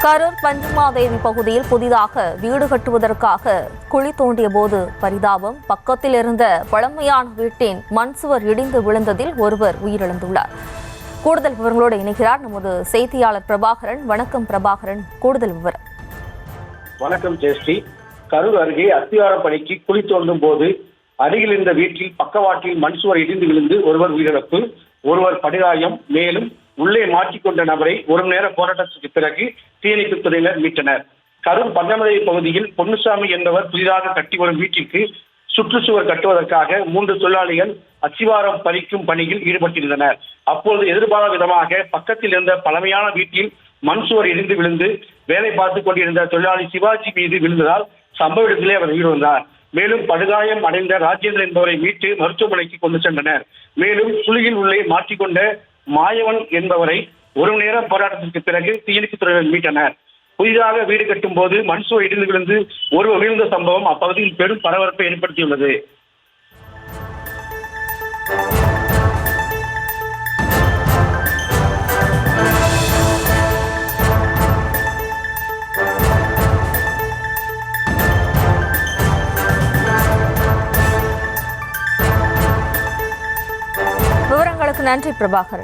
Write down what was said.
கரூர் பஞ்சமாதேவி பகுதியில் புதிதாக வீடு கட்டுவதற்காக குழி தோண்டிய போது பரிதாபம். பக்கத்தில் இருந்த பழமையான வீட்டின் மண் சுவர் இடிந்து விழுந்ததில் ஒருவர் உயிரிழந்துள்ளார். கூடுதல் விவரங்களோடு இணைகிறார் நமது செய்தியாளர் பிரபாகரன். வணக்கம் பிரபாகரன், கூடுதல் விவரம். வணக்கம் ஜெயஸ்ரீ. கரூர் அருகே அஸ்திவாரம் பணிக்கு குழி தோண்டும் போது அருகில் இருந்த வீட்டில் பக்கவாட்டில் மண் சுவர் இடிந்து விழுந்து ஒருவர் உயிரிழப்பு, ஒருவர் படுகாயம். மேலும் உள்ளே மாட்டிக்கொண்ட நபரை ஒரு மணி நேர போராட்டத்திற்கு பிறகு தீயணைப்புத் துறையினர் மீட்டனர். கரூர் பஞ்சமதை பகுதியில் பொன்னுசாமி என்பவர் புதிதாக கட்டி வரும் வீட்டிற்கு சுற்றுச்சுவர் கட்டுவதற்காக 3 தொழிலாளிகள் அஸ்திவாரம் பறிக்கும் பணியில் ஈடுபட்டிருந்தனர். அப்போது எதிர்பாராத விதமாக பக்கத்தில் இருந்த பழமையான வீட்டில் மண் சுவர் இடிந்து விழுந்து வேலை பார்த்துக் கொண்டிருந்த தொழிலாளி சிவாஜி மீது விழுந்ததால் சம்பவ இடத்திலே அவர் உயிரிழந்தார். மேலும் படுகாயம் அடைந்த ராஜேந்திரன் என்பவரை மீட்டு மருத்துவமனைக்கு கொண்டு சென்றனர். மேலும் குழியில் உள்ளே மாட்டிக்கொண்ட மாயவன் என்பவரை ஒரு மணி நேர போராட்டத்திற்கு பிறகு தீயணைப்புத் துறையினர் மீட்டனர். புதிதாக வீடு கட்டும் போது மண் சுவர் இடிந்து விழுந்து ஒருவர் விழுந்த சம்பவம் அப்பகுதியில் பெரும் பரபரப்பை ஏற்படுத்தியுள்ளது. விவரங்களுக்கு நன்றி பிரபாகரன்.